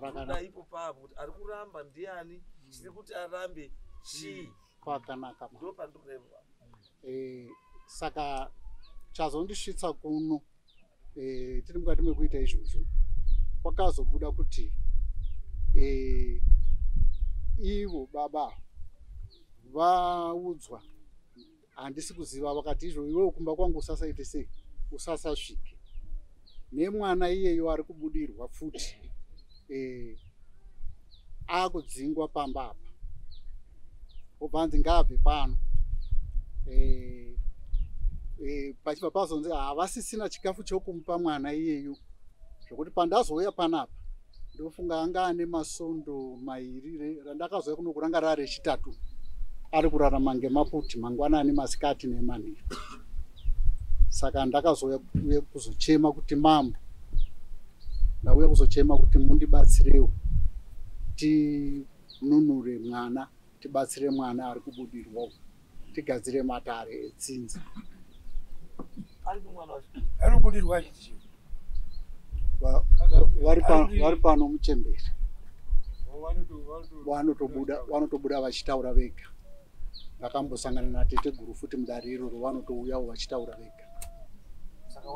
rakana ipo papo kuti ari kuramba ndiani chiri kuti arambe chii kwakanaka ndo pandirepa saka chazondisvitsa kuno tiri mukati mekuita izvozvo kwakazobuda kuti ivo baba vaudzwa handisi kuziva vakati izvo iwewe kumba kwangu usasaite sei usasasvike nemwana iyeyo ari kubudirwa futi akudzingwa pamba apa obva nzi ngaabve pano pachibva pazonzi havasisina chikafu chokumupa mwana iyeyo zvokuti pandazouya panapa ndofunga anga ane masondo mairi randakazouya kuno kuranga rari rechitatu ari kurarama ngemaputi mangwanani masikati nemanheru saka ndakazouya kuzochema kuti mambo ndauya kuzochema kuti mundibatsirewo tinunure mwana tibatsire mwana ari kubudirwawo tigadzire matare etsinza ari kubudirwa vari pano muchemberi vanotobuda vachitaura vega ndakambosangana natete guru futi mudare iroro vanotouyawo vachitaura vega saka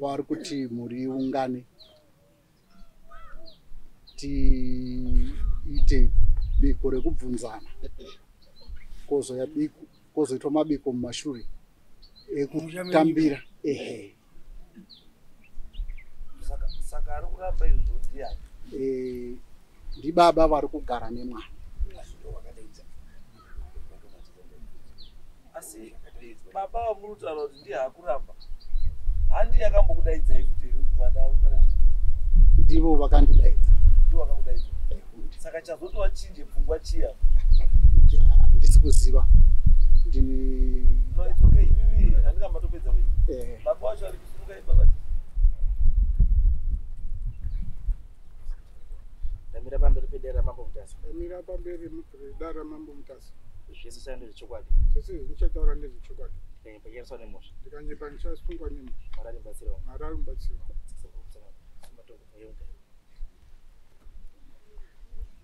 vari kuti muri ungane tiite biko rekubvunzana kozoitwa mabiko mumashure ekutambira saka ari kuramba izvo ndiani ndibaba vari kugara nemwana asi baba vamunotaura kuti ndiye akuramba handi yakambokudaidzai kuti mwana ndivo vakandidaidza ndovakakudaidza saka chazoti wachinje pfungwa chiya handisi kuziva no it's okay ivivi handikambatopedza baba wacho ari kusunga ibabati ndamira pamberi pedera mambo mutasi ndamira pamberi pedera mambo mutasi zvese sando zvechokwadi zvese zvichataura ndezvechokwadi ndikanyepanyeswa nemhosva ndikanyepanyeswa sungwa nemhosva marari mubatsirawo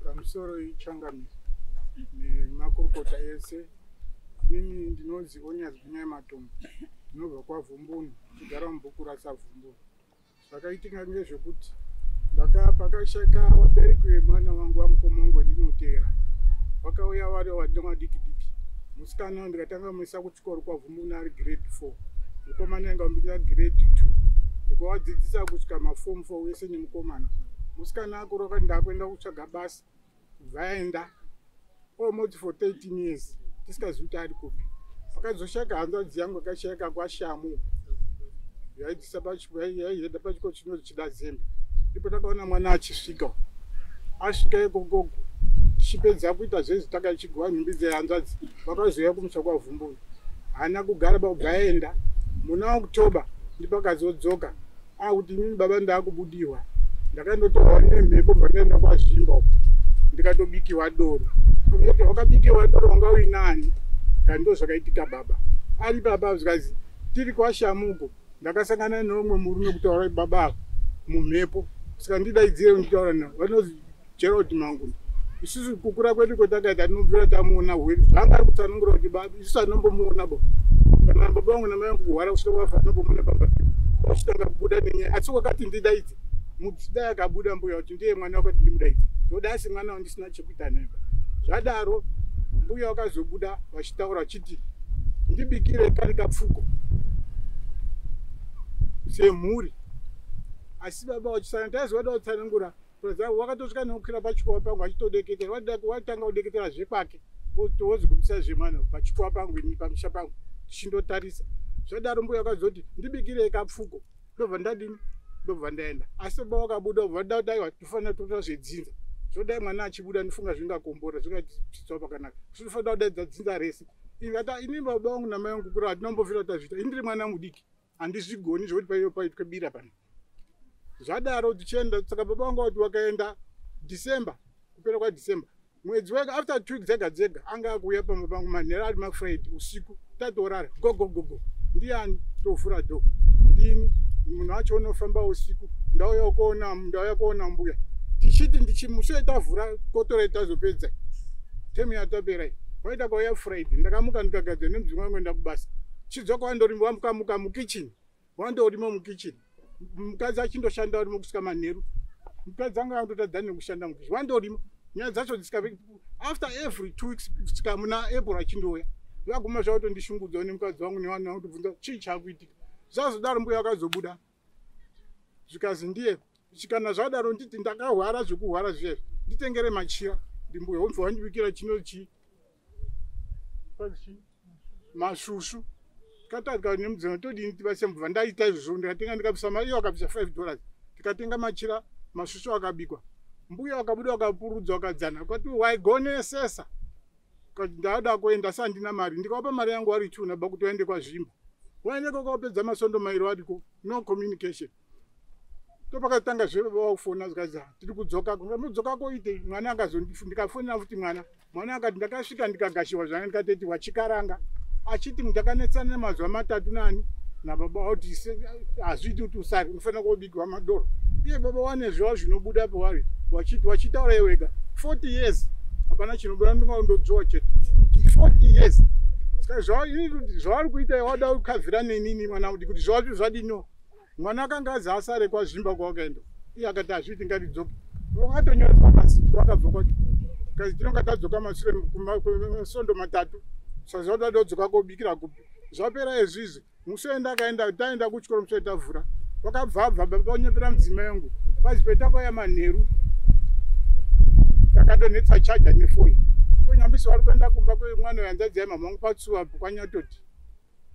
pamusoro ichangamiro nemakurukota ese inini ndinonzi onyazi kunyaya matombo ndinobva kwavumbuni chigara mubhukura savumbuni zvakaitika ngezvekuti pakashaka vabereki vemwana wangu vamukoma wangu wendinotera vakauya vari vadiki musikana ndikatanga muisa kuchikoro kwavumbuni ari grade 4 mukomana anga mbira grade 2 ndikavadzidzisa kusvika maform 4 wese nemukomana musikana akoroka ndakuenda kutsvaga basa vaenda almost for 13 years tisikazivi kuti ari kupi pakazoshaka hanzvadzi yangu akashayika kwashamu yaida pachikoro chinonzi chidazembe ndipo takaona mwana achisvika asvika ikogogo chipedza kuita zvezi takachigwa nhumbi dzehanzvadzi vakazouya kumusha kwavumbuni haana kugara pakubva aenda muna October ndipo akazodzoka akuti inini baba ndaakubudirwa ndakandotorwa nemhepo pandaenda kwazvimba ndikatobikiwa doro kuti wakabikiwa doro wanga uinani kandi ndo zvakaitika baba ari baba zvikazi tiri kwashamuko ndakasangana neumwe murume kutaura baba mumhepo saka ndidaidzire nditaura navo vanozi Gerald Manguni isusu kukura kwedu kwetakaita tinobvira tamuona hwedu zvanga ari kutsanungura kuti baba isusu anombomuona bo kana baba vangu namai vangu kuhwara kusvika vafa anombomuona baba kwachitanga kubuda nenyaya asi wakati ndidaidze mudzidai akabuda mbuya kuti ndiye mwana wakati ndimudaidze zvoda asi mwana wandisina chekuita naye zvadaro mbuya wakazobuda vachitaura chiti ndibikire kari kapfuko semhuri asi baba wachisana taizoda kutsanangura wakatosvika nokukwira pachikova pangu achitodeketera watanga kudeketera zvekwake wozigumisa zvemwana pachikova pangu ini pamusha pangu tichindotarisa zvadaro mbuya wakazoti ndibikire kapfuko ndobva ndadini ndobva ndaenda asi baba wakabuda ubva nda kuti aiwa tofanira toita zvedzinza zvodai mwana achibuda ndifunga zvingakombora zvingatiitsawo pakanaka zvinofanira kudaidza dzinza rese ingata ini baba vangu namai vangu kura ndinombofira tazvita indiri mwana mudiki handizvigoni zvokuti paiyo paitwe bira pana zvadaro tichienda saka baba vangu vati wakaenda December kupera kwaDecember mwedzi wega after 2 weeks dzega dzega anga akuuya pamba pangu manheru ari mafriday usiku tatorara gogogogo ndiani tovhura dho ndini munhu wacho unofamba usiku ndauya kuona mbuya tichiti ndichimuswe tavhura kotora tazopedza temu yatapera waita kwauya Friday ndakamuka ndikagadzira nemudzimai wangu enda kubasa chidzoka wandorima wamukamuka mukitchen wandorima mukitchen mukadzi achindoshanda urimo kusvika manheru mukadzi anga andotadza nekushanda mukitchen wandorima nyaya dzacho dzisikapeki after every 2 weeks kusvika muna April achindouya vakuma zvakutondishungudzawo nemukadzi wangu nevanhu vakutibvunza chii chakuitika zvazodaro mbuya wakazobuda zvikazi ndiye kana zvadaro nditi ndakahwara zvekuhwara zvizvezvi nditengere machira ndimbuya wobva wandibikira chinochi mashushu katadza nemudzimai todini tivasembva ndaita izvozvo ndikatenga ndikabvisa mari iyo akabvisa $5 tikatenga machira mashushu akabikwa mbuya wakabuda wakapurudza wakadzana kwati waigonesesa kuti ndada kuenda sandina mari ndikawapa mari yangu wari 2 naba kuti waende kwazvimba waende kwakapedza masondo mairi wadiko no communication topakatanga zvevafona zvikaza tiri kudzoka kungamudzoka koite mwana akazondikafonera futi mwana akati ndakasvika ndikagashiwa zvanga ndikateti wachikaranga achiti ndakanetsana nemazuva 3 nani nababa wauti hazviiti kuti usari unofanira kubikwa madoro iye baba wane zviwa zvinobuda pavari wachitaura iwega 40 years hapana chinobuda ndingaundodzowa chete 40 years zvavari kuita wada kukavhira nenini mwana kuti zvazvi zvadino mwana akanga azi asare kwazvimba kwawakaenda iye akati hazviiti ngatidzoke wakatonyoreswa pasi wakabva kwacho kazi tinonga tadzoka mashure masondo 3 saka dodzoka kobikira kupi zvapera izvizvi musoenda akaenda taenda kuchikoro musoe tavhura wakabvabva baba wanyepera mudzimai yangu kwazi petakauya manheru takadonetsa chaja nefoya onyambisi wari kuenda kumba kwemwana wehanzadzi yaimamha wangu patsuwa kwanyatoti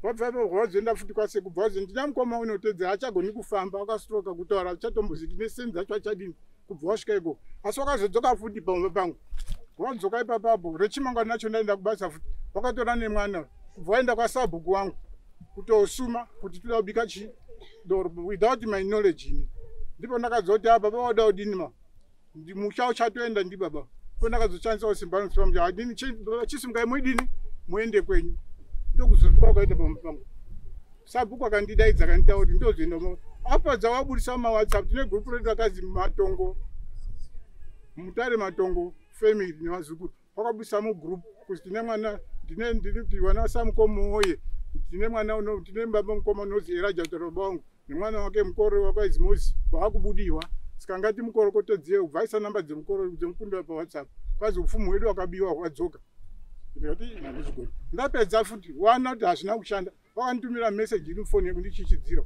wabvapo wazoenda futi kwasekubva wazi ndina mukoma unotedzera achagoni kufamba wakastroka kutaura achatomboziti neseni dzacho achadini kubva wasvika iko asi wakazodzoka futi pamwe pangu wadzoka ipapapo rechimangwana nacho ndaenda kubasa futi wakatora nemwana kubva waenda kwasabhuku wangu kutosuma kuti toda kubika chidoro without my knowledge ini ndipo ndakadzoti baba wada kudini ma musha uchatoenda ndi baba ko ndakazochanisa simba nosoma adini chisimukai muidini muende kwenyu ndokuzotoka kwaita pamupango sabhuku akandidaidza akanditaura kuti ndozoenda apa dzawabudisa WhatsApp tine group redu rakazi Matongo Mutare Matongo family nevazukuru wakabudisa mugroup kuti tine mwana ndiri wana samukomoye tine mwana tine baba mukoma unozi Elijah Toroba wangu nemwana wake mukoro wakaizi Moses waakubudiwa sikangati mukoro kotodziye kubvaisa namba dzemukoro dzemukunda pa WhatsApp kwazi upfumu wedu wakabiwa hwadzoka ndikati ndizigoni ndapedza futi wana kuti hazvina kushanda wakanditumira message iri mufoni yangu ndichichidzira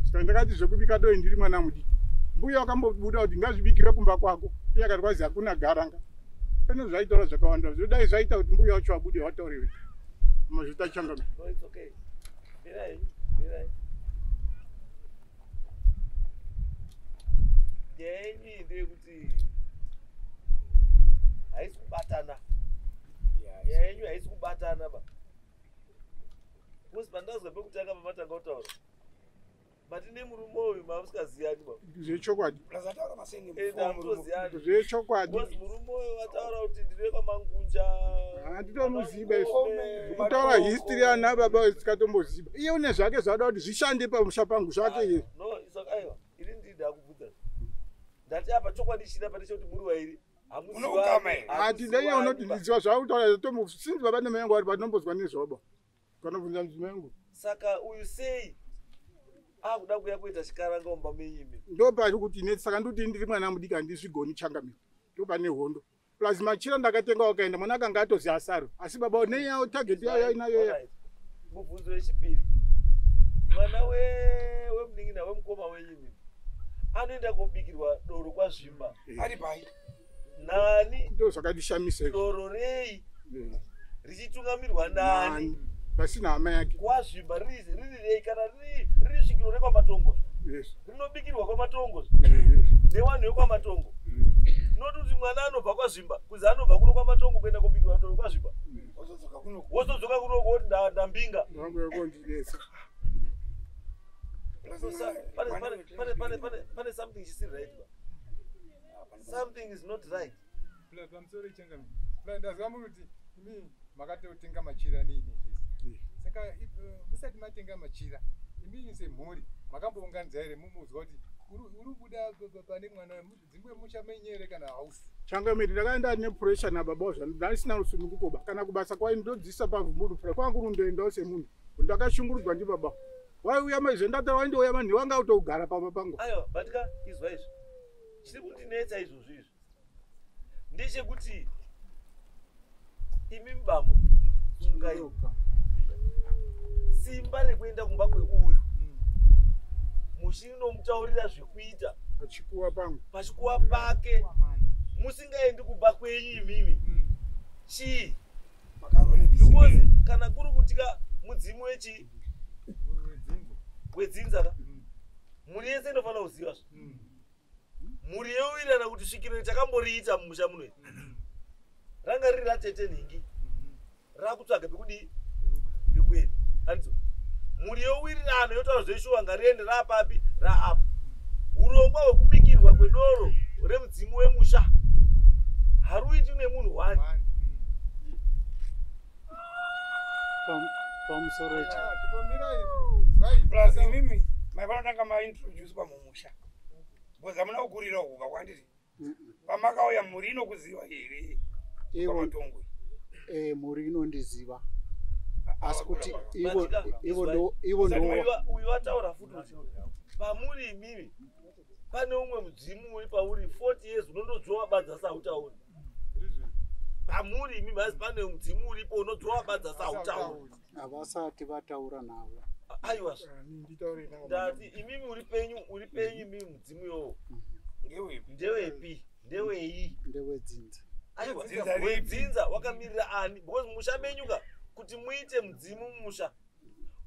saka ndakati zvekubika doi ndiri mwana mudiki mbuya wakambobuda kuti ngazvibikire kumba kwako iye akati kwazi hakuna garanga pene zvaitaura zvakawanda zvodai zvaita kuti mbuya wacho wabude watauriwe mazvitachanga yenyi ndeyekuti haisi kubatana yenyu haisi kubatana ba kuzi pandazwa pekutanga pamatanga kutaura matine murume uyu mamusikaziyani ba zvechokwadi ndamutoziyani zvechokwadi kozi murume uyu wataura kuti ndiri kwamangunja handitomuziva kutaura history yana baba isikatombosiba iye une zvake zvada kuti zvishande pamusha pangu zvake iye no isoka aiwa ini ndida kubvunza ndati apa chokwadi chida patisha kuti muri wairi hati ndaiya unoti ndiziva zvakutaura tomo sinzi baba nemai yangu vari patinombozwa nezvaba kanobvunza mudzimai yangu saka uyu sei akuda kuya kuita chikaranga mumba menyime ndopari kuti neti saka ndoti ndiri mwana mudiki handizvigoni changamiro ndopane hondo plus machira ndakatenga wakaenda mwana akanga atozi asaro asi baba neyawo tageti yayo ainayoya mubvunzo wechipiri mwana wemunin'ina wemukoma wenyime anoenda kubikirwa doro kwazvimba ari pai nani ndo zvakandishamisa doro rei richitungamirirwa nani pasina hama yake kwazvimba riri rei kana riri svikiro rekwamatongo rinobikirwa kwamatongo nevanhu vekwamatongo noti kuti mwana anobva kwazvimba kuzi anobva kuno kwamatongo kuenda kubikirwa doro kwazvimba wozodzoka kunoko kuti ndambinga pane something chisiri right ba something is not right pamusoro changa ndazama kuti imi makatotenga machira nini zvese saka musati matenga machira imini semhuri makambounganidza here mumuzwa kuti uri kuda pane mwana dzimwe musha menyere kana hausi changamiri ndakaenda nepuresha nababa zvano ndaisina rusununguko kana kubasa kwai ndodzisa pavhumbudu kwangu rundoendawo semunhu ndakashungurudzwa ndibaba waiuya maizvendata waindouya manhi wanga utogara pamba pangu aiwa batika izwa izvo chiri kundinetsa izvozvo izvo ndechekuti imi mubambo sungai simba rekuenda kumba kweuyu muchinomutaurira zvekuita pachikuwa pake musingaendi kumba kwenyu imimi chii because kana kuri kutika mudzimu wechi wedzinza muri yese inofanira kuziva zvo muri yeuirana kuti svikiro takamboriita mumusha munoita ranga riri ratete nhingi rakutsvaga pekudii pekuenda handizo muri yeuwirirano yotaura zveshuwa ngariende raapapi raapa urongwa hwekubikirwa kwedoro remudzimu wemusha haruiti nemunhu wani pamusoro plus imimi maivanotanga maintroducwa mumusha because hamuna kukurira huka kwandiri pamakauya muri inokuziva here kwamatongo muri inondiziva asi kuti uyu wataura futi kuti pamuri imimi pane umwe mudzimu uri pauri 40 years unondodzwa badza sautauri pamuri imimi asi pane mudzimu uripo unodzwa wabadza sautauri havasati vataura navo aiwa ndati imimi uri penyu imimi mudzimu iwowo ndewepi ndewei ndewedzinza aiwa wedzinza wakamirira ani because musha menyuka kuti muite mudzimu mumusha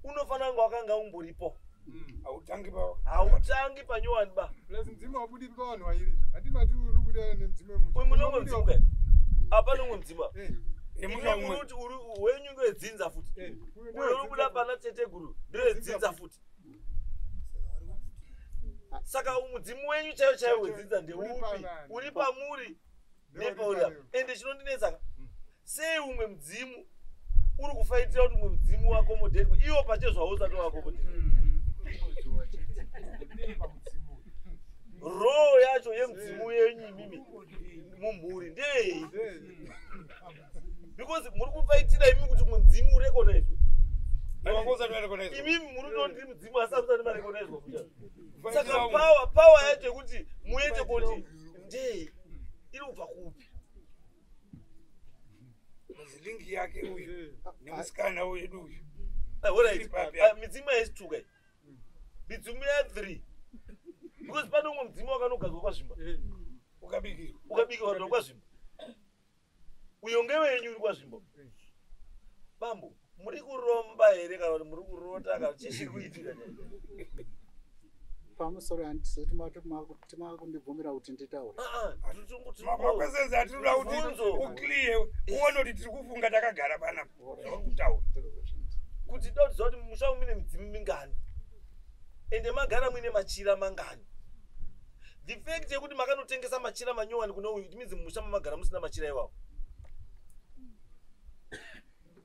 unofanira kunge wakanga umboripo hautangi panyowani ba plus mudzimu wabudiri pavanhu vairi hatimati uri kuda nemudzimu wemusha uyu munongwe mudzimu kai apa nomwe mudzimu kuti wenyu ngewedzinza futi uyo uri kuda pana tete guru ndewedzinza futi saka mudzimu wenyu chaiwo chaiwo wedzinza ndeupi uri pamuri nepauri apa ende chinondinetsaka sei umwe mudzimu uri kufaitira kuti umwe mudzimu wakomodhetwe iwo pache zvavo usati wakomodhetwa roho yacho yemudzimu yenyu imimi mumhuri ndei because muri kufaitira imimi kuti umwe mudzimu urekonaizwe imimi muri kutoti mudzimu asi amusati marekonaizwa kucha saka pawa yacho yekuti muende koti ndei iri kubva kupi lingi yake uyu nemusikana wedu uyu midzimu yaisituka midzimu ya3 because pane umwe mudzimu wakanogadzwa kwazvimba ukabikirwa ndo kwazvimba uyo ngewenyu uri kwazvimba bambo muri kuromba here kana kuti muri kurota kana chichiri kuitika pamusoro handisati timakundibvumira kuti nditaura makwesenzi hatinoda kuti ukliye uone kuti tiri kufunga takagara panapo zvakutaura kuti daudziza kuti musha mune midzimu mingani ende magara muine machira mangani the fact yekuti makanotengesa machira manyowani kuno uyu it means musha mamagara musina machira iwawo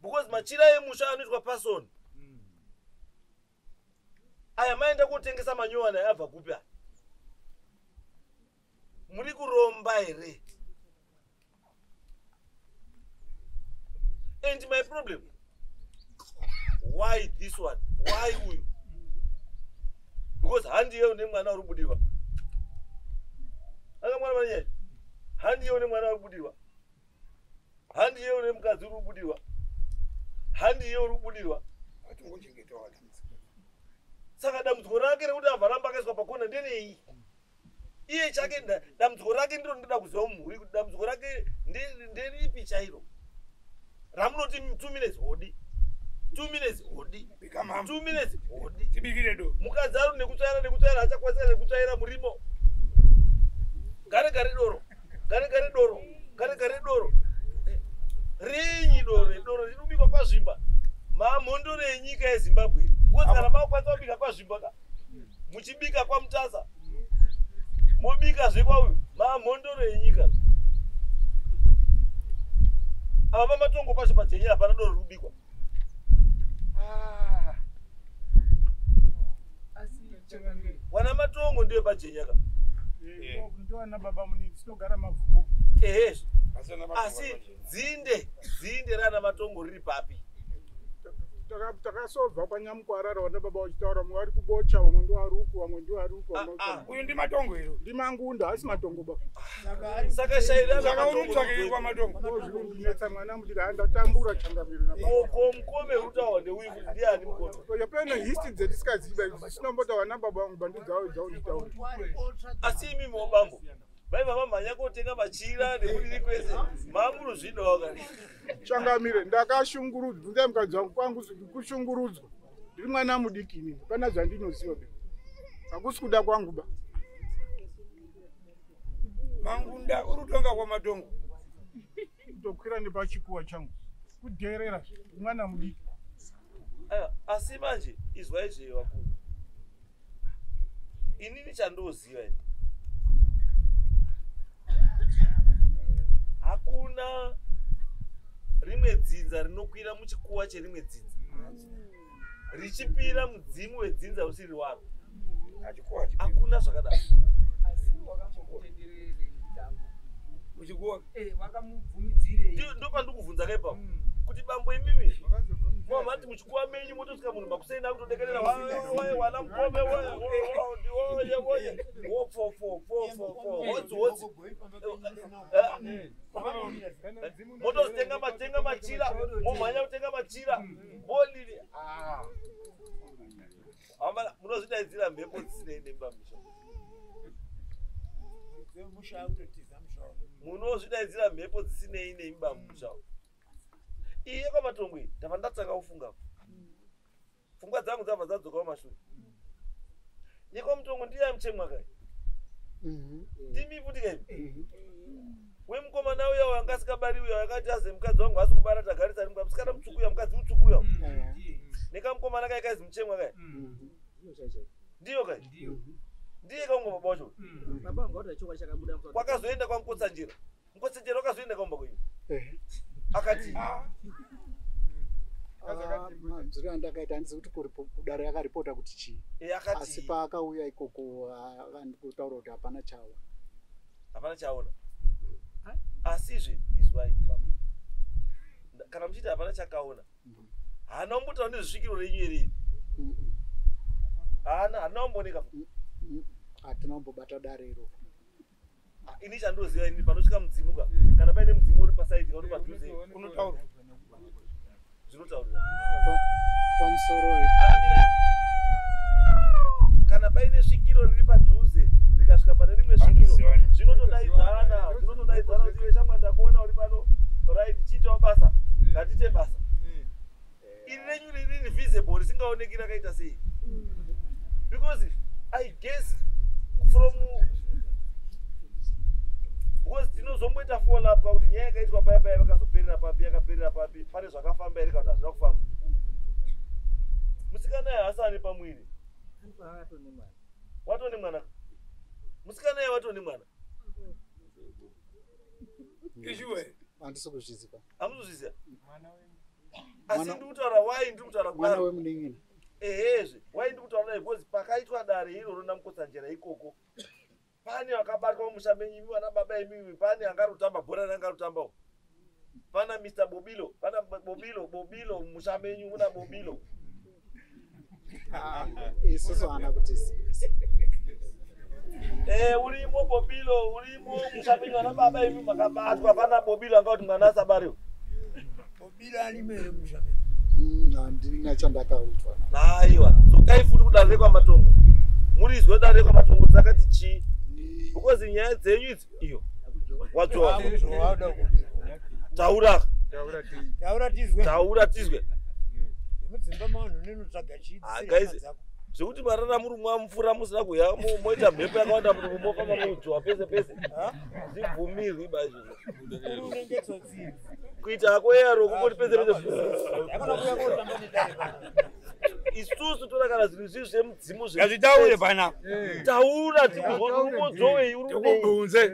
because machira emusha anoitwa person aya maenda kutengesa manyowani ayabva kupi aya muri kuromba here and my problem why this one why uyu because handi yeu nemwana uri kubudirwa anga mwana manyaya handi yeu nemwana uri kubudirwa handi yeu nemukadzi uri kubudirwa handi yeu uri kubudirwa saka dambudziko rake rekuti abva ramba akaiswa pakona ndenei iye chake dambudziko rake ndiro ndoda kuziva mumhuri kuti dambudziko rake nderipi chairo ramunoti 2 minutes hodi 2 minutes hodi 2 minutes hodi tibikire do mukadzi ari nekutsvaira achakwanisa nekutsvaira murimo gare doro renyi doro rinobikwa kwazvimba mamhondo renyika yezimbabwe kuti kana makwanisa kubika kwazvimba muchibika kwamutasa mobika zvekwa mamhondo renyika apa pamatongo pazvo pajenyera pana doro rinobikwa Pana matongo ndiye pajenyaka. Ndio na baba muni sinogara mavhubu. Asi dzinde rana matongo riri papi. Takasova kwanyamukwarara wana baba wachitaura mwe vari kubocha vamwe ndoaruku vamwe ndoaruku uyu ndi matongo iro ndimangunda asi matongo ba Saka shairana saka urutsvake kwa matongo ndinetsa mwana mudiri andatambura changamiro ko mukome rutawa ndeuyu kuti ndiani mukome yapena history dzetisingaziva sinombota wana baba vangu bandu dzavo dzaunditaura asi imi mobambo vaiva vamhanya kotenga machira nekudiri kwese mamuruzvidawo kani changamire ndakashungurudzwa ndai mukadzi wangu kwangu kushungurudzwa ndiri mwana mudikini pana zvandinoziva be hakusi kuda kwangu ba mangunda urutonga kwa matongo kutokwira nepachikuwa changu kudherera mwana mudiki asi manje izwa izve vakuru inini chandoziva ini hakuna rimwe dzinza rinokwira muchikuwa cherimwe dzinza richipira mudzimu wedzinza usiri waro hakuna zvakadaro ndopandikubvunza kaipa kuti bambo imimi mwamati muchikuwa menyu motosvika munhu makuseina kutodekerera wana mukome motozitenga machira momhanya kutenga machira molili munozvidaidzira mhepo dzisinei nembamisha munozvidaidzira mhepo dzisinei neimbamusha iye kwamatongo iyi ndava ndatanga kufunga pfungwa dzangu dzabva dzadzokawo mashure nekwamutongo ndiye muchemwakai ndimiputika ivi wemukomana uya wanga asikabari uya wakati aze mukadzi wangu asi kubara tagarisa rimwe musikana mutsvukuya mukadzi mutsvukuya nekamukomana kai kaizi muchemwa kai ndiyo kai ndiye kaunga baba wacho kwakazoenda kwamukotsanjira mukotsanjira wakazoenda kaumba kwenyu akati zviri andakaita handisi kuti kudaro yakaripota kuti chii asi paakauya ikoko kutaura kuti hapana chaona asizve izwai kana muchiti hapana chakaona haana kumbotaura nezvisvikiro renyu erei haana kumbooneka hatina kumbobata dare iro ini chandoziva ini panosvika mudzimuka kana paine mudzimu uri pasaidi uri padhuze unotaura zvinotaurwa pamusoro kana paine svikiro riri padhuze rikasvika pane rimwe svikiro zvinotodaidzana kuti veshamwa ndakuona uri pano right chiitawo basa ngatite basa iri renyu riri visible risingaoneki rakaita sei because I guess from because tinozomboita follow up kuti nyaya yakaitwa paya paya vakazoperera papi yakaperera papi pane zvakafamba here kana kuti hazvina kufamba musikana ye hasani pamwiri watone mwana musikana ye watone mwana ishuwe handisi kuzviziva hamuzozviziva asi ndi kutaura wai ndi kutaura mwana wemunin'ina ehezve wai ndi kutaura because pakaitwa dare iroro namukotsanjira ikoko pane vakabatwa mumusha menyimi vana baba imimi pane angarutamba bhora rangarutambawo pana Mr. Bobilo pana Bobilo mumusha menyu muna Bobilo isusu hana kutiziva urimo Bobilo urimo mumusha menyu vana baba imimi makabatwa pana Bobilo angauti mwana asabariwa Bobilo alimere mumusha menyu handina chandakautwa aiwa sokai futi kudare kwamatongo murizwe dare kwamatongo dzakati chii because nyaya dzenyu idzi iyo wadzova taura tizwe zvekuti marara muri mwamufura musina kuya moita mhepo yakawanda kuti mofamba mudzova pese pese zibvumirwi baizvozvo kuita hako yaro kungoti pese pese isusu toda kana zvinhu zvi zvemudzimu ngazvitaure pana taura tikuzvorubodzowei urikubvunze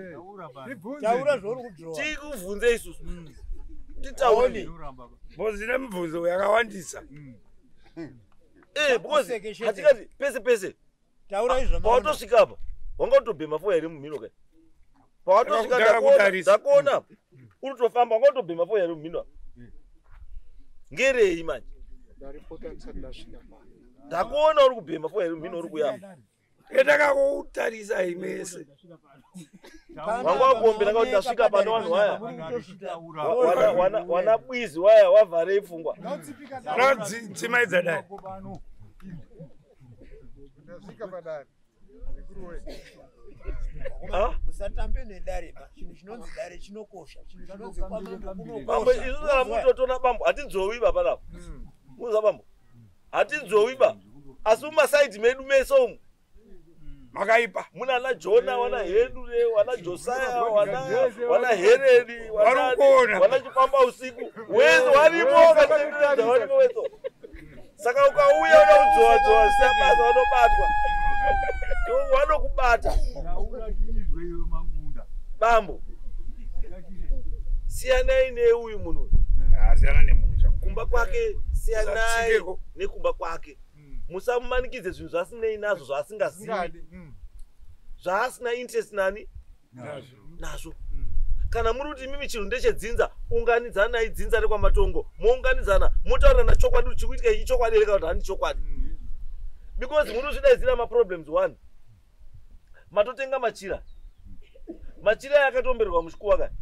taura zvauri kudzowa tikubvunze isusu titaure bozine mubvunzo yakawandisa because hatikati pese pese Taura izvo Pawatosvika apa wanga utobhema foya iri mumhino kai. Pawatosvika Ndakagara kutarisa. ndakuona uri kutofamba wanga utobhema foya iri mumhino apa. Ngerei manje? ndaripota ndisati ndasvika pano. Ndakuona uri kubhema foya iri mumhino uri kuyamba. Ndakakutarisa imese. Wanga wakuombera kuti ndasvika pano vanhu vaya. Wana bwizi waya wavharei pfungwa. Dzimaidza dai. Ndasvika padare. musatambe nedare ba chinhu chinonzi dare chinokosha chinhu chinonzi Bambo isu kana mutotona bambo hatidzowi baba napo. Muza bambo. Hatidzowi ba. Asi mumasaidi medu mese umu. Makaipa. Muna na Jona, wana Hedure, wana Josiah, wana Heredi, wana Chipamba usiku. Wezo walipo katendeleza walipo wezo. Saka ukauya unaudzoa sasa wanobatwa. Wanokubata. Bambo. Siyanai neuyu munhu. Asiyana nemusha. Kumba kwake siyanai nekumba kwake. Musamumanikidze zvinhu zvasinei nazvo zvasingazivi. Zvaasina interest nani nazvo. Kana muri kuti mimi chinhu ndechedzinza, unganidzanai dzinza rekwamatongo. Mounganidzana, motaurana chokwadi kuti chikuitika ichi chokwadi here kana kuti handi chokwadi. Because muri kuzvidaidzira maproblems one. Matotenga machira. Machira yakatomberwa muchikuwa kani.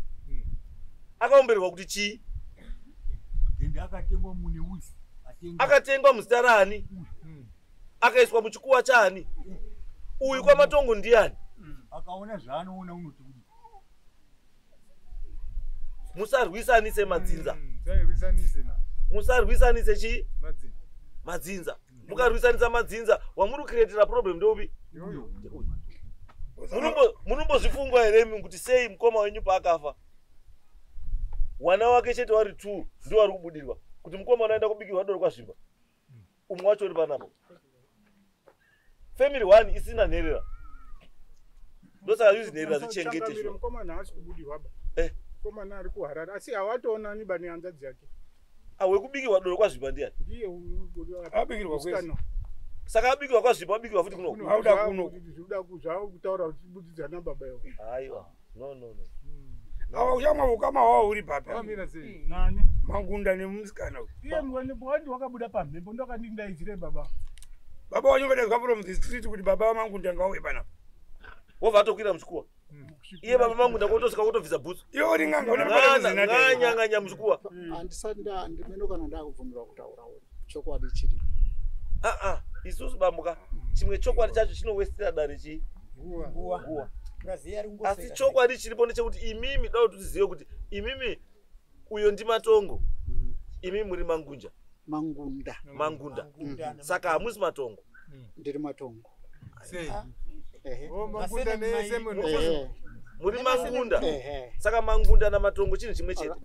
Akaomberwa kuti chii? Akatengwa mune usi. Akatengwa muzita rani? Akaiswa muchikuwa chani? Uyu kwamatongo ndiani? Akaona zvaanoona unoti kuti musarwisanise madzinza. Tairwisanise. Musarwisanise chii? Madzinza. Mukarwisanisa madzinza, wamuri kukiretera problem ndeupi? Munombozvifungwa here kuti sei mukoma wenyu paakafa? Wana wake chete wari 2 ndio wari kubudirwa. Kuti mukoma unaenda kubikirwa doro kwazvimba. Umwe wacho uri panapo. Family 1 isina nherera. Ndosaka yuzi nherera dzichengeteshwa. Mukoma naasi kubudirwa ba. Mukoma nari kuharara asi hawatoona ni bani hanzadzi yake. Awe kubikirwa doro kwazvimba ndiani? Ndiye abikirwa kwese. Saka abikirwa kwazvimba abikirwa futi kuno. Hauda kuno. Zvida kuzvawo kutaura kuti budzidzana baba yao. Aiwa. No. Awa uchamwa ukama wao uri papa. Amira sei. Nani? Mangunda nemusikana. Iye mwandi wakabuda pamhembo ndokandindaidzire baba. Baba wanyu vedezwa from the street kuti baba vamangunda ngauye pana. Wobva atokwira muchikuwa. Iye baba mangunda kotosvika kotobvisa bhutsu. Iwe uri nganga une nganyanganya muchikuwa. Handisati ndimeno kana ndakubvumirwa kutaura chokwadi chiri. Isusu bambuka. Chimwe chokwadi chacho chinowestera dare chii? nguwa. Asi chokwadi chiripo ndechekuti imimi dao tizive kuti imimi uyo ndi matongo. Imimi muri mangunja. Mangunda. Saka hamusi matongo. Ndiri matongo. Sei. Mangunda nese munhu. Muri mangunda. Saka mangunda na matongo chini chimwe chete.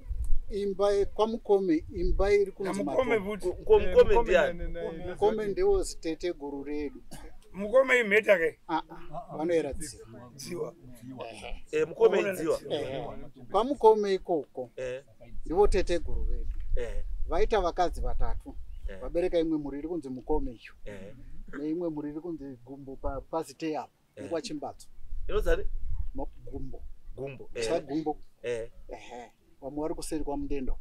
Imba kwamukome, imba iri kunzi matongo. Mukome ndiani? Mukome ndiwo zitete guru redu. Mukome imheta ke? Vanoera dziwa. Mukome idziwa. Kwamukome ikoko. Ndivo tete guru redu. Vaita vakadzi vatatu. Vabereka imwe muri iri kunzi mukome iyo. Neimwe muri iri kunzi gumbo pazite apo. Ngwa chimbatso. Inozari? Gumbo. Gumbo. Gumbo. Vamwe vari kuseri kwamudendo.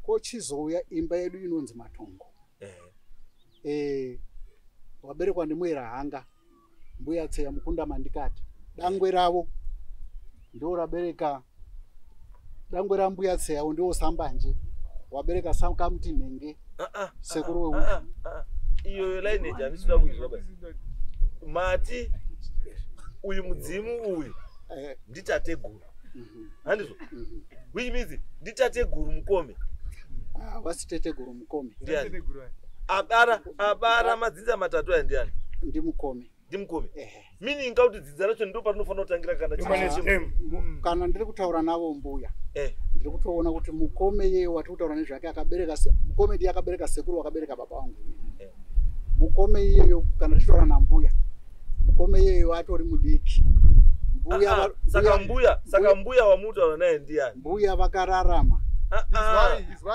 Kochizouya imba yedu inonzi matongo. Waberekwa ndimwera hanga. Mbuya tseya mukunda mandikati. Dangwe ravo ndo rabereka. Dangwe rambuya tseya ndo sambanje. Wabereka samkamuti nenge. Sekuru wewe. Iyo lineage andisida kuizwa basi. Mati uyu mudzimu uyu nditate guru. Handizvo? Which means nditate guru mukome. Vasitete guru mukome. Ndiani? Abara madzinza matatu aya ndiani? Ndi mukome. Ndi mukome. Meaning kuti dzidza racho ndo parinofanira kutangira kana chimwe. Kana ndiri kutaura navo mbuya. Ndiri kutoona kuti mukome yeye wati kutaura nezvake akabereka mukome ndiye akabereka sekuru wakabereka baba wangu. Mukome iyeyo kana tichitaura nambuya. Mukome iyeyo atori mudiki. Saka mbuya wamutaura naye ndiani? Mbuya vakararama.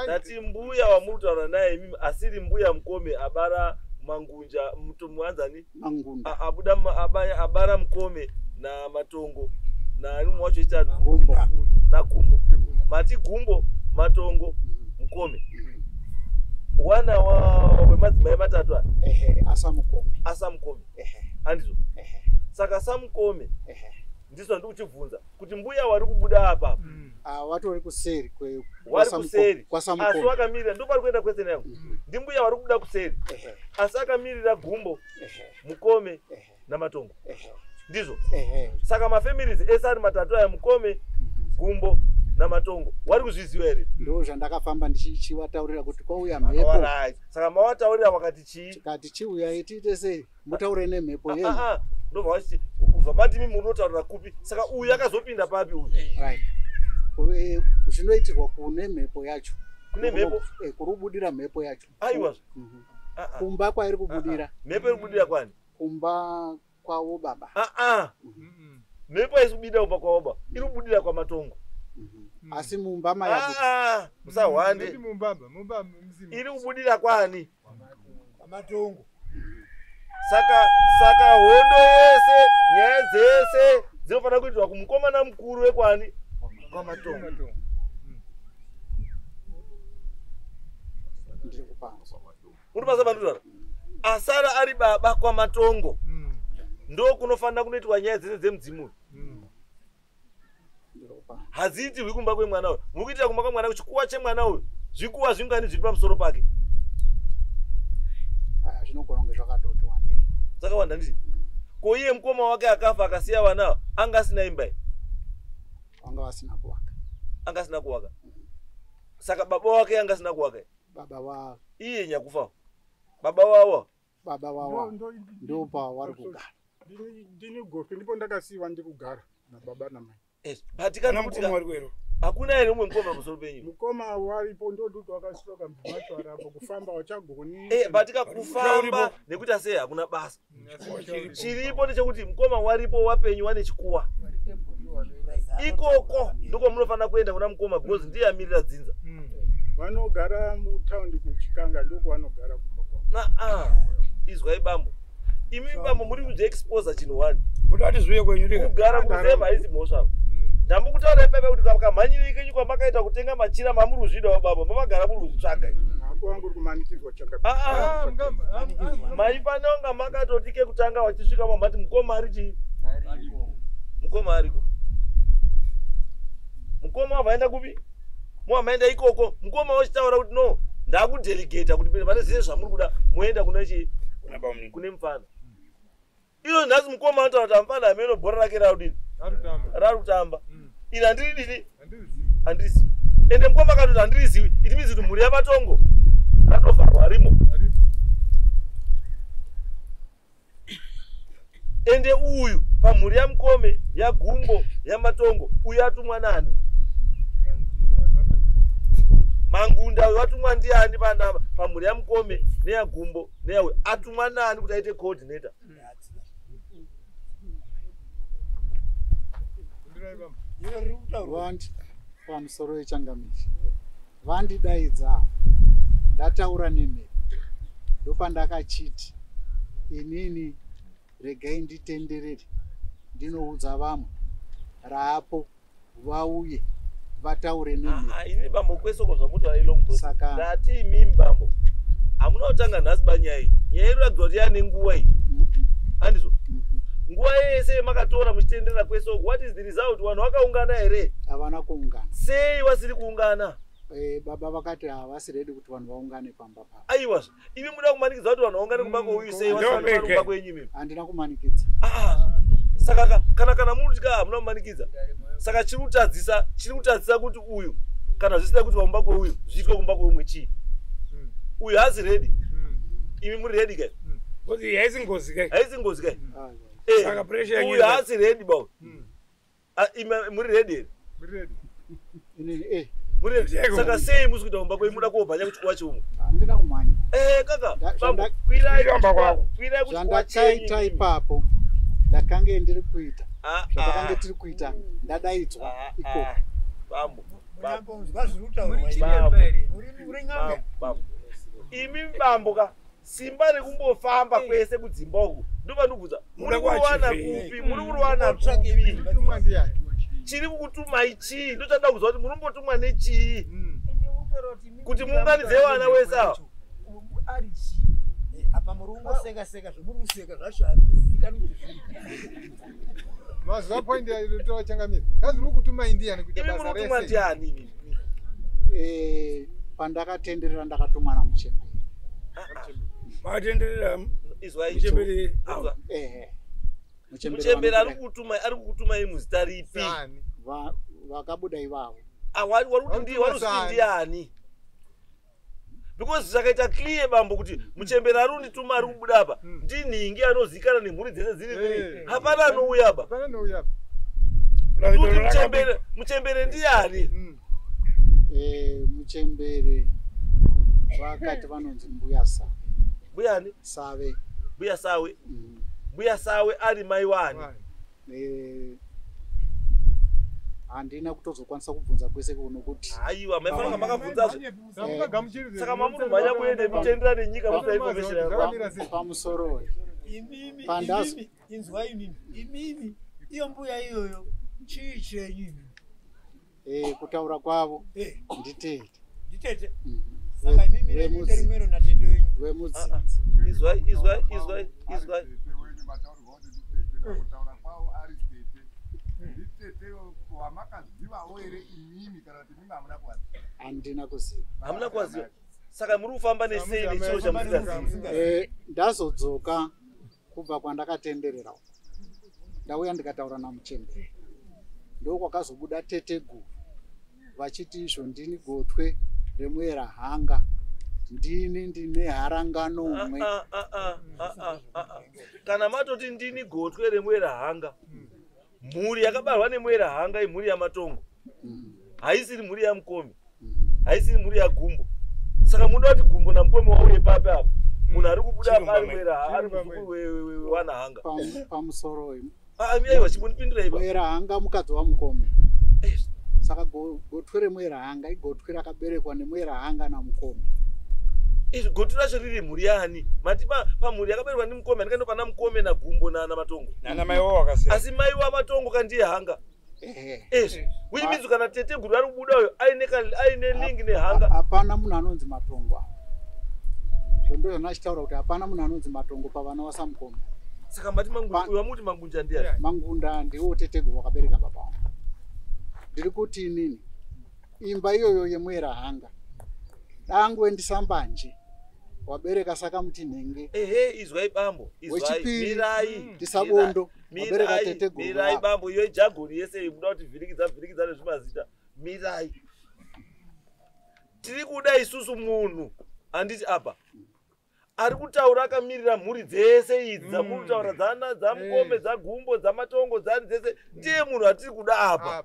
Tati mbuya wamutaura naye mimi asiri mbuya mukome abara mangunja muanzani Mangunda. abuda abara mukome na matongo na rumwe wacho chitatu Gumbo. na gumbo. Mati gumbo, matongo, mukome. Wana wemadzimai matatu Asa mukome. asa mukome. Andizo. Saka asa mukome ndizo ndikuchibvunza kuti mbuya wari kubuda apa Watori kuseri wari kuseri kwasa asi mukome. wakamirira ndo pari kuenda kwese yangu ndi mbuya wari kubuda kuseri asi akamirira gumbo mukome namatongo ndizvo. Saka mafamilies ese ari matatu aya mukome gumbo namatongo wari kuzviziva here? Ndo zvandakafamba ndichivataurira kuti kwauya mhepo. Alright. Saka mawataurira wakati chii? Tikati chiuya tiite sei mutaure nemhepo yenyu. Ndobva wachiti kubva matimi munotaurira kupi? Saka uyu akazopinda papi uyu? Right. Zvinoitirwa kune mhepo yacho. Kune mhepo? Kurubudira mhepo yacho. Aiwa. Kumba kwairi kubudira. Mhepo iri kubudira kwani? Kumba kwawo baba. Mhepo haisi kubudira kumba kwawo baba. Iri kubudira kwa matongo. Asi mumba mayabu. Musahwande. Iri kubudira kwani? Matongo. Saka hondo yese, nyaya dzese dzinofanira kuitirwa kumukomana mukuru wekwani? Kwa matongo. Ndiri kupanza. Uri pasa bandurara. Asara ari baba kwa matongo. Ndo kunofanira kunoitwa nyaya dzese dzemudzimu. Hadziitirwi kumba kwemwana uyu. Muri kuitira kumba kwemwana uyu chikuwa chemwana uyu. Zvikuwa zvingani zviri pamusoro pake. Zvinogona kunge zvakatoti wande. Zvakawanda ndizvo. Ko iye mukoma wake akafa akasiya vana anga asina imba here? Anga asina kuwaka. Anga asina kuwaka. Saka baba wake anga asina kuwaka. Baba wa iye nyakufa. Baba wawa. Baba wawa. Ndo pa wari kugara. Ndini gopi ndipo ndakasiwa ndi kugara na baba na mai. Batikana kuti hakuna here umwe mukoma pamusoro penyu. Mukoma waripo ndo dudu wakasitoka mbacho arapo kufamba wachagoni. Batika kufamba nekuti asei hakuna basa. Chiripo ndechekuti mukoma waripo wapenyu wane chikuwa. Ikoko ndiko munofanira kuenda kuna mukoma because ndiye amirira dzinza. Vanogara mutaundi kuchikanga ndiko vanogara kumba. Izwai bambo. Imi bambo muri kudze expose chinhu wani. Kuti ati zviye kwenyu ndika. Kugara kuzema haisi mhosva. Ndambo kutaura pepe kuti kamhanyire kenyu kwamakaita kutenga machira mamuri kuzvidawo baba mavagara muri kuzvitsvaga. Hako wangu uri kumanikidzwa changa. Maifanonga makatotike kutanga wachisvika mamati mukoma ari chii? Mukoma ariko. Mukoma wavaenda kupi? Mwamaenda ikoko. Mukoma wachitaura kuti no, ndakudelegata kuti pane zvese zvamuri kuda muenda kuna chii? Kune mufana. Iyo nhasi mukoma anotaura kuti mufana ameno bhora rake raudini? Rarutamba. Ini handiri dini? Handirizivi. Ende mukoma akatoti handirizivi, it means kuti mhuri yamatongo ratovharwa arimo. Ende uyu pamhuri yamukome, yagumbo, yamatongo, uyu atumwa nani? Mangunda uyu atumwa ndiani pamhuri yamukome, neyagumbo, neyawe atumwa nani kuti aite coordinator? Vandi pamusoro wechangamidzi. Vandidaidza ndataura nemhepo. Ndopandakachiti inini regai nditenderere ndinoudza vamwe raapo vauye vataure nemhepo. Ini bambo kwesoko zvamutaura ilong process. Saka ndati imimi bambo hamuna kutanga nhasi panyaya iyi. Nyaya iri kuratidza kuti yane nguva iyi. Handizvo? Nguva yese yemakatora muchitenderera kwesoko, what is the result? Vanhu vakaungana here? havana kuungana. Sei vasiri kuungana? Baba vakati havasi redi kuti vanhu vaungane pamba pavo. Aiwa, imi muda kumanikidza kuti vanhu vaungane kumba kweuyu sei vasiri kumba kwenyu mimi? Handina kumanikidza. Saka kana mutya hamuna kumanikidza. Saka chiri kutadzisa kuti uyu kana zvisina kuti kumba kweuyu zviitwe kumba kweumwe chii? Uyu haasi redi. Imi muri redi kai? Kuti haisi ngozi kai? Haisi ngozi kai? Saka pressure yangu. Uyu haasi redi bau. Imi muri redi here? Inini muri redi. Saka sei musi kuita kumba kwenyu muda kuobhanya kuchikuwa chomwe? Handina kumhanya. Kaka, bambo kwirai kuti zvandakaita ipapo ndakange ndiri kuita zvatakange tiri kuita ndadaidzwa ikoko. Bambo Unambonzwa zviri kutaurwa imi bambo ka simba rekumbofamba kwese kudzimba uku ndopanobvunza muri kuwana kupi muri kuwana kupi Kutuma ndiani? chiri kukutumai chii ndochada kuzwa kuti munombotumwa nechii kuti muunganidze vana wese ava ari chii apa murungoseka seka zvomuri kuseka zvacho hazvizikanwi kuti zvii. Mazuva point yaitova changamira. Kazi uri kutuma indiani kuita imi basa munotumwa rese. ndiani pandakatenderera ndakatumwa namuchemberi. Matenderera izwai muchemberi. muchemberi ari kukutumai muzita ripi Sani. vakabuda ivavo. wari kuti ndiani because zvakaita clear bambo kuti muchemberi ari kundituma ari kubuda apa ndinhingi anozivikanwa nemhuri dzese dziri hapana anouya apa Hapana nouya. kuti muchemberi ndiani Muchemberi vakati vanonzi mbuya Save. mbuyani Save. mbuya sawe mbuya sawe ari mai wani handina kutozokwanisa kubvunza kwese kuno kuti haiwa maifanira makabvunzazvo Gamuchiri. saka mamurumhanya kuende muchendera nenyika musa information yakwa pamusoro Imimi, Pandazo. imimi, inzwa imimi, iyo mbuya iyoyo, chii chenyu imimi. kutaura kwavo Eh, nditete nditete. Saka imimi renyika rimwero na tete wenyu. wemudzidzi. izwai handina kuziva. hamuna kwaziva saka muri kufamba nesei nechiro chamusingazivi ndazodzoka kubva kwandakatenderera uko ndauya ndikataura namuchemberi ndokwakazobuda tete guru vachiti izvo ndini gotwe remwera hanga ndine harangano umwe. kana matoti ndini gotwe remwera hanga mhuri yakabarwa nemwera hanga imhuri yamatongo haisiri mhuri yamukomi haisiri mhuri yagumbo saka munoda kuti gumbo namukomi wauye papi apa munhu ari kubuda apa ari mwera ari muzukuru wana hanga pamusoro uyu aiwa chimunipindira ipa mwera hanga mukadzi wamukomi saka gotwe remwera hanga igotwe rakaberekwa nemwera hanga namukomi. izvi gotwe racho riri mhuri yani mati pamhuri yakaberekwa nemukomi handikaendo pana mukome nagumbo namatongo Nana mai wao wakasema. asi mai wamatongo kandiye hanga which means kana tete guru ari kubuda uyo aine link nehanga hapana munhu anonzi matongo apa zvondo zvandachitaura kuti hapana munhu anonzi matongo pavana vasamukomi. saka mati wamuti mangunja ndiani mangunda ndiwo tete guru wakabereka baba wangu. ndiri kuti inini imba iyoyo yemwera hanga dangwe ndisambanje wabereka saka muti nhenge izwai bambo wechipiri mirai ndisabondo wabereka tete guru mirai bambo iyo jagori yese imuda kuti vhirikidza nezvimazita mirai tiri kuda isusu munhu handiti apa ari kutaura akamirira mhuri dzese idzi dzamuri kutaura dzamukome dzagumbo dzamatongo dzani dzese ndiye munhu atiri kuda apa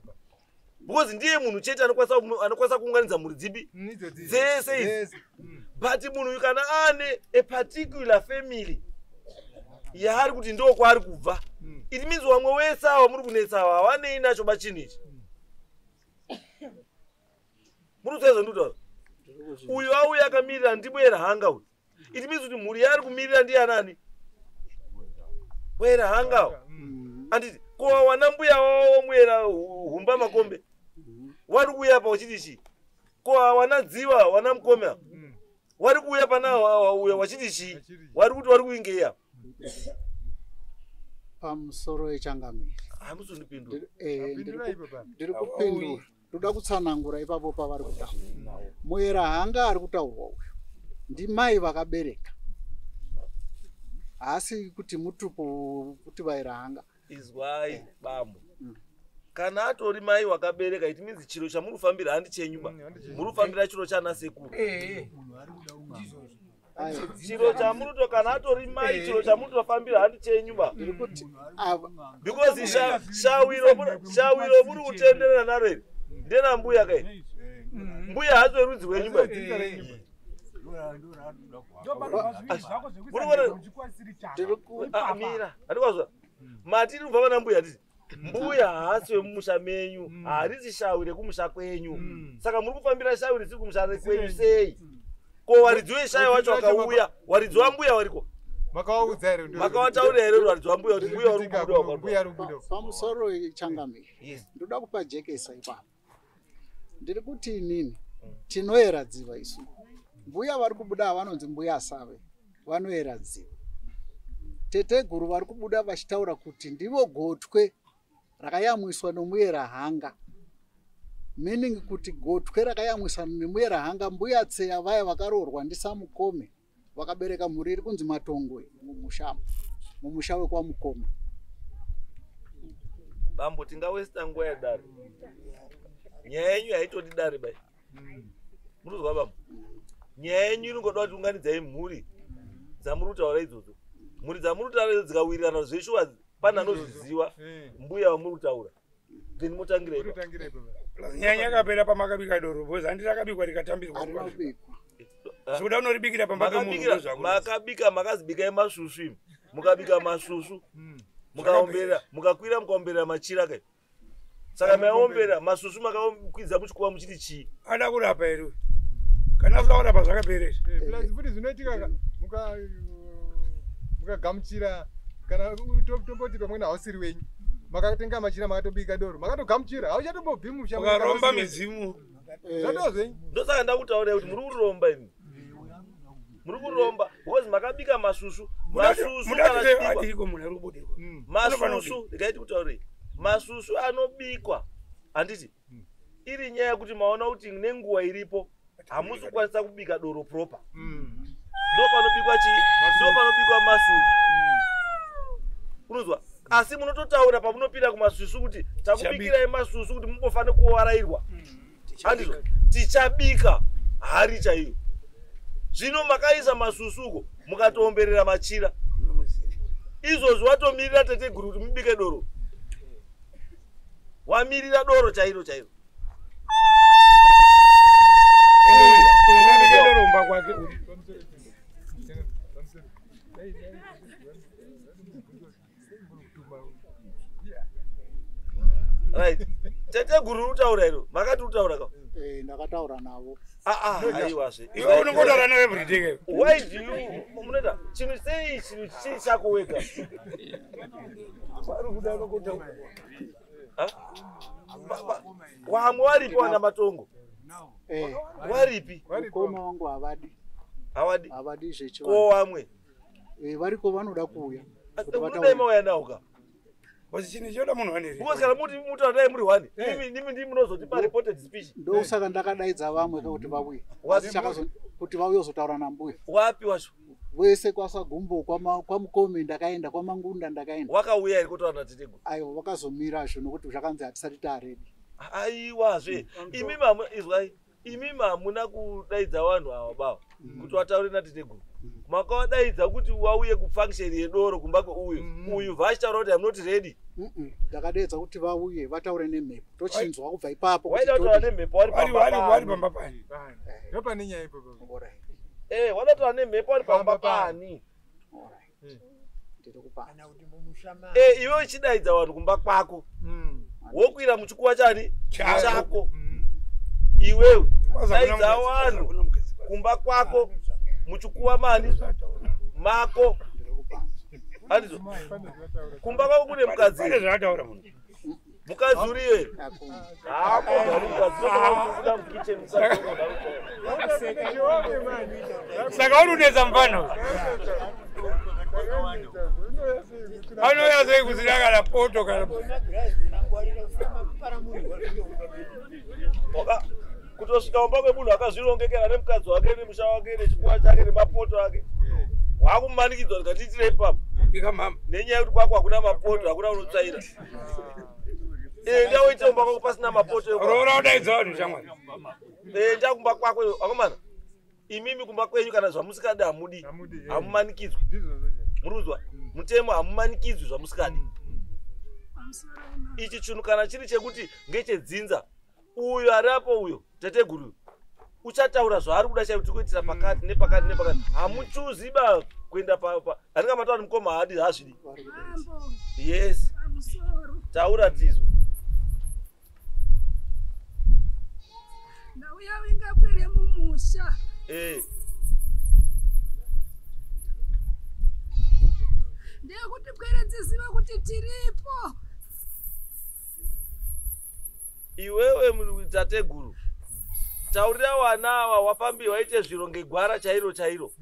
because ndiye munhu chete anokwanisa kuunganidza mhuri dzipi dzese idzi but munhu kana ane a particular family yaari kuti ndo kwaari kubva it means wamwe wese ava muri kunetsa ava havanei nacho bachinhu ichi muri kutsvaizva ndikutaura uyu auya akamirira ndibwera hanga uyu it means kuti mhuri yaari kumirira ndiyanani bwera hanga uyu anditi kowa wana mbuya wavo mwera humba makombe wari kuuya pa uchiti chii kowa wana dziva wana mukome wari kuuya pana uyo wachiti chii wari kuti wari kuingeya pamusoro echangamiri hamusundipindura ndiri kupindura ndoda kutsanangura ipapo pavari kutaura mwera hanga ari kutaurwa uyu ndimai vakabereka haasi kuti mutupu kuti vaira hanga. izwai bambo kana atori mai wakabereka it means chiro chamuri kufambira handi chenyuba muri kufambira chiro chana sekuru chiro chamuruto kana atori mai chiro chamutofambira handi chenyuba because shawiro muri kutenderera naro iri ndena mbuya kai mbuya hacho erudzi rwenyumba mira handikwazva matiri kubva vana mbuya titi mbuya haasi wemumusha menyu harisi shawire kumusha kwenyu saka muri kufambira shawire siri kumusha kwenyu sei ko waridzi weshayo wacho wakauya waridzi wambuya wariko makawaudza here makavataura here waridzi wambuya kuti mbuya uri kubuda pamusoro Changamire ndoda kupa jekesa ipapo ndiri kuti inini tinoyera dziva isu mbuya vari kubuda vanonzi mbuya Save vanoyera dziva teteguru vari kubuda vachitaura kuti ndivo gotwe rakayamwiswa nomuyera hanga meaning kuti gotwe rakayamwiswa nomuyera hanga mbuya Tseya vaya vakaroorwa ndiSamukome vakabereka mhuri iri kunzi Matongwe mumusha wekwamukoma. bambo tingawesta nguva yadare nyaya yenyu haitoti dare bai murikuzwa bambo nyaya yenyu inongoda kuti unganidzai mhuri dzamuri kutaura idzodzo mhuri dzamuri kutaura idzo dzikawirirana zveshuwa pane anozviziva mbuya wamuri kutaura then mutangirei nyanya yakapera pamakabika doro bhozi handi rakabikwa rikatambirwa zvoda unoribikira pamba pemunhu makabika makazibikai masusu imi mukabika masusu mukaombera mukakwira mukaomberera machira kai saka maombera masusu makakwidza muchikuva muchiti chii ada kurapa here kana uda kurapa zvakaperesa futi zvinoitika mukagamuchira kana tomboti pamwena hausiri wenyu makatenga machira makatobika doro makatogamuchira hauchatombobvi mukaromba midzimu zvatozvenyu ndosaka ndakutaurai kuti muri kuromba imi muri kuromba because makabika masusu masusu ndikaiti kutaurei masusu anobikwa handiti iri nyaya yekuti maona kuti nenguva iripo hamusi kukwanisa kubika doro proper ndopanobikwa masusu unozwa asi munototaura pamunopinda kumasusu kuti takubikirai masusu kuti mumbofane kuwarairwa handizvo tichabika hari chaiyo zvino makaisa masusuko mukatoomberera machira izvozvi watomirira teteguru kuti mubike doro wamirira doro chairo chairo romba kwake right teteguru utaura iro makati utaura ka ndakataura navo aiwazve iwe unongotaura nawe everyday why do you munoita chinhu sei chinhu chii chako wega vari kuda nokutaura wamwe waripi wana matongo waripi mukoma wangu havadi zvechivanhu ko wamwe variko vanoda kuuya mudai mauya nawo ka basi chinhu choda munhu ane because kana mutaurai muri one imi ndi munozotipa reported speech ndosaka ndakadaidza vamwe kuti vauye kuti vauye kuzotaura nambuya wapi wacho vese kwaSagumbo kwaMukome ndakaenda kwamangunda ndakaenda wakauya iri kutaura nateteguru aiwa vakazomirazvo nokuti zvakanzi hatisati taredi aiwazve imi mamuna kudaidza vanhu ava bava kuti wataure nateteguru makawadaidza kuti wauye kufunction yedoro kumba kweuyu vachitaura kuti amnoti ready ndakadeedza kuti vauye vataure nemhepo tochinzwa kubva ipapo waida kutaura nemhepo wari pamba pani ndopane nyaya ipopo wada kutaura nemhepo wari pamba pani ndiri kupana iwe uchidaidza vanhu kumba kwako wokwira muchikuva chani chako iwewe daidza vanhu kumba kwako muchikuva mani mako handizo kumba kwako kune mukadzi mukadzi uriwe saka urunetsa mfano anoya sei kuzidakala poto kana kutosvika umba kwemunhu akazvirongekera nemukadzi wake nemusha wake nechikuva chake nemapoto ake wakumanikidzwa tikatiitira ipapo nenyaya yekuti kwako hakuna mapoto hakuna unotsvaira ndawoitira kumba kwako pasina mapoto roora udaidza vanhu shamwari ndakumba kwako akomana imimi kumba kwenyu kana zvamusikadi hamudi hamumanikidzwi muruzwa mutemo hamumanikidzwi zvamusikadi ichi chinhu kana chiri chekuti ngechedzinza uyo ari apo uyo teteguru uchataura zvaari kuda chaikuti kuitira pakati nepakati nepakati hamuchuziba kuenda handinga mataura mukoma hadi hazvidi yes taura tizwa ndauya wingakwire mumusha ndekuti bweredziziva kuti tiripo. Iwewe tateguru, taurira wana ava wafambi waite zviro ngegwara chairo chairo.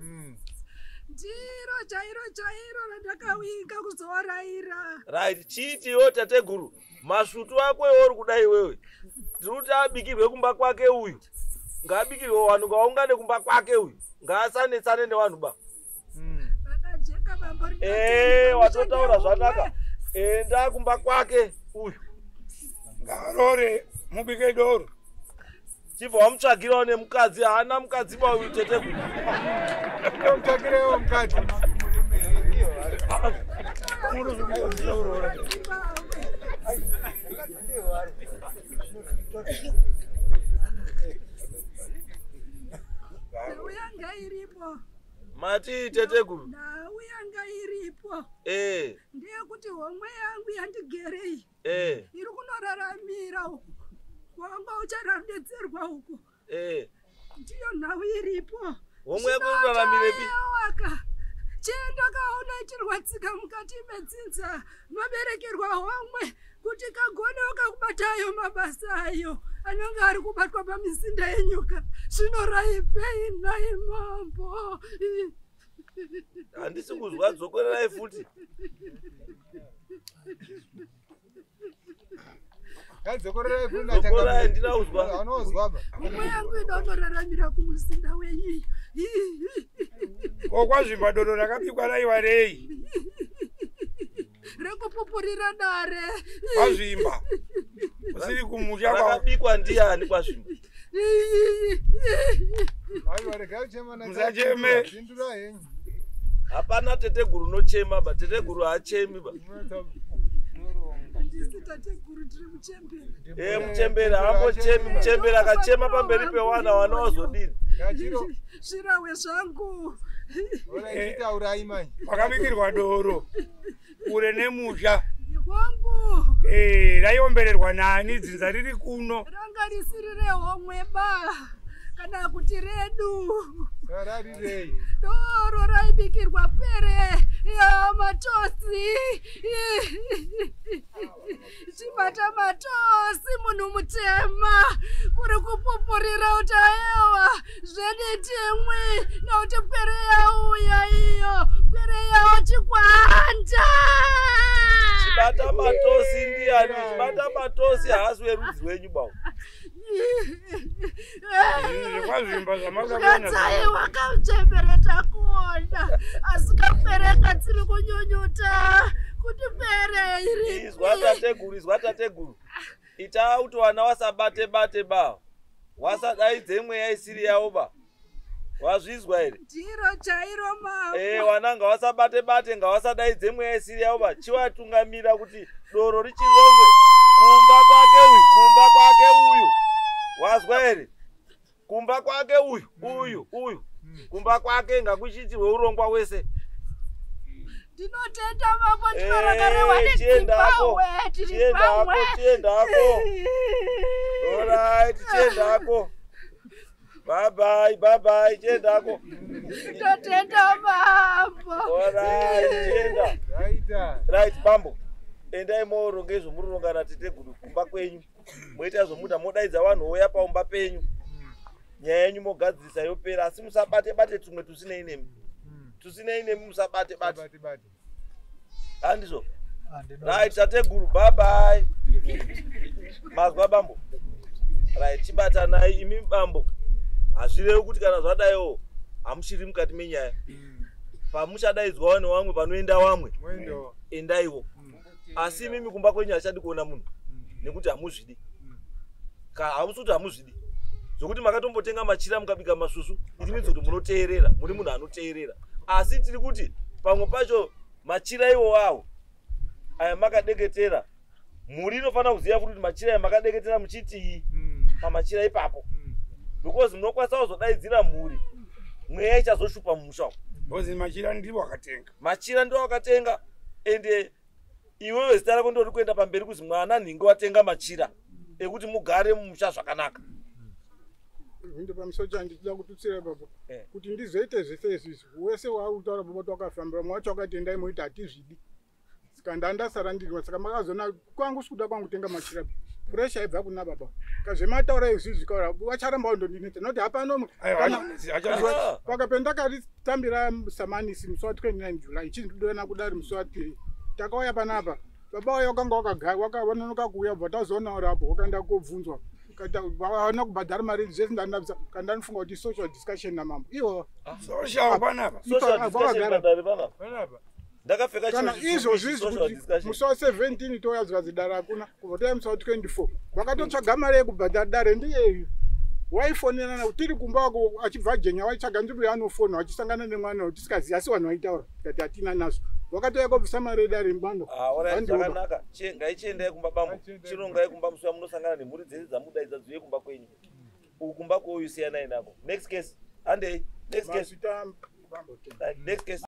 Ndiro chairo randakawinga kuzoraira. Right, chiitiwo tateguru, masvutu ako euri kudai iwewe. Ndikuti abikirwe kumba kwake uyu. Ngabikirwe vanhu ngaungane kumba kwake uyu. Ngaasanetsane nevanhu ba. Vakajeka bambo rino. Watotaura zvanaka. Enda kumba kwake uyu. Ngarore mubike doro. Chibva wamutsvagirawo nemukadzi, haana mukadzi ba uyu tateguru. Mutsvagirewo mukadzi. Uyanga iripo. Mati tateguru. Uyanga iripo. Ndeyekuti homwe yangu yandigerei. Iri kunoraramira uko. Wanga ucharambedzerwa uko. Ndiyo nhau iripo. Homwe yakuraramirepi? Chienda kaona ichirwatsika mukati medzinza maberekerwa homwe kuti kagonewo kakubatayo mabasa ayo anenge ari kubatwa pamizinda yenyuka. Zvinoraipei nai mambo? Handisi kuzwa, dzokererai futi. Dzokererai futi. Dzokererai ndina uzwa. Anozwa ba. Homwe yangu inotoraramira kumuzinda wenyu. Kwazvimba doro rakabikwa raiva rei? Rekupupurira dare. Kwazvimba. Usiri kumusha kwa. Rakabikwa ndiani kwazvimba? Aiwa regai chema na. Musacheme. Zindura henyu. Hapana tateguru nochema ba, tateguru haachemi ba. Ndisi tateguru tiri muchembera. Muchembera haambochemi, muchembera akachema pamberi pewana wazodini. Zvirawe zvangu. Uraitaurayi manje. Makabikirwa doro. Ure nemusha. Wangu. Raiombererwa nani? Dzinza riri kuno. Ranga risiri rehomwe ba. Kana kuti redu. Rarirei. Doro raibikirwa pere ya matosi. Chibata matosi munhu mutema. Kuri kupupurira utaewa. Zveditimwe. Nauti pere yauya iyo. Pere yao chikwanda. Chibata matosi ndiani? Chibata matosi haasi werudzi rwenyu bawo. Kwazvimba zvamakabona. Katai wakauchembereta kuona. Asi kapereka tiri kunyunyuta. Kuti pere iri. Izwa tateguru. Itauti wana wasabate ba. Wasadaidze mweya isiri yawo ba. Wazvizwa here? Ndiro chairo mama. Wana ngawasabate ngawasadaidze mweya isiri yawo ba. Chiwatungamira kuti doro richirongwe kumba kwake uyu. Wazwa here? Kumba kwake uyu. Kumba kwake ngakuchitirwe urongwa wese. Ndinotenda mambo ndinorangarewa nedzimbabwe. Chiendako. Alright, chiendako. Bye, chiendako. Ndinotenda mambo. Alright, chienda. Right, bambo. Endai moronga izvomuroronga natateguru kumba kwenyu. Moita zvomuda modaidza vanhu ouya paumba penyu. Nyaya yenyu mogadzirisa yopera, asi musabate tumwe tusinei nemi musabate. Handizvo? Right, tateguru, bye. Mazwa bambo. Right, chibatanai imi bambo. Hazvirevi kuti kana zvadaiwo hamuchiri mukati menyaya. Pamuchadaidzwawo nevamwe panoenda vamwe. Endaiwo. Asi mimi kumba kwenyu hachadi kuona munhu. Nekuti hamuzvidi. Hamusi kuti hamuzvidi. Zvokuti makatombotenga machira mukabika masusu, iti kuti munoteerera, muri munhu anoteerera. Asi tiri kuti pamwe pacho machira iwowawo aya makadeketera, muri inofanira kuziva kuti machira aya makadeketera muchiti pamachira ipapo. Because munokwanisa kuzodaidzira mhuri, mweya ichazoshupa mumusha. Bozi machira ndiwo wakatenga. Machira ndiwo wakatenga, ende iwewe zita rako ndori kuenda pamberi kuzi mwana nhingi watenga machira ekuti mugare mumusha zvakanaka. Zvinde pamusocha ndichida kututsira baba. Kuti ndizoite zvese izvi. Wese wautaura baba twakafambira mwacho akatendai moiti hatizvidi. Saka ndandasara ndiri saka makazona kwangu sikuda kwangu kutenga machira. Pressure ibva kuna baba. Kazvemataura izvi zvikora wacharamba undondineta. Noti hapano kana pakapenda kalitambira samanisi musi wa 29 July chindodana kudari musi wa 3. Takauya panapa. Baba wayo wakanga wakagara wakawanonoka kuuya bva tazoona uri apo wakaenda kobvunzwa. Vaona kubhadhara mari zvese ndandabvisa kandanifunga kuti social discussion namambo iwo social panapa ndakapfeka kana izvozvi musi wa 17 toyadzwa zidara hakuna kubva musi wa 24 vakatotsvaga mari yekubhadhara dare ndiyeyo waifonera tiri kumba wako achibva jenya waitsvaga nzvimbo yaanofona wachisangana nemwana utisikazivi asi vanhu vaitaura kuti hatina nazvo wakatouya kobvisa mari yedare mbando zvakanaka ngaichiendai kumba bambo chirongai kumba musi wamunosangana nemhuri dzese dzamudaidza dziuye kumba kwenyu uku kumba kwouyu siyanai nako next case andei next case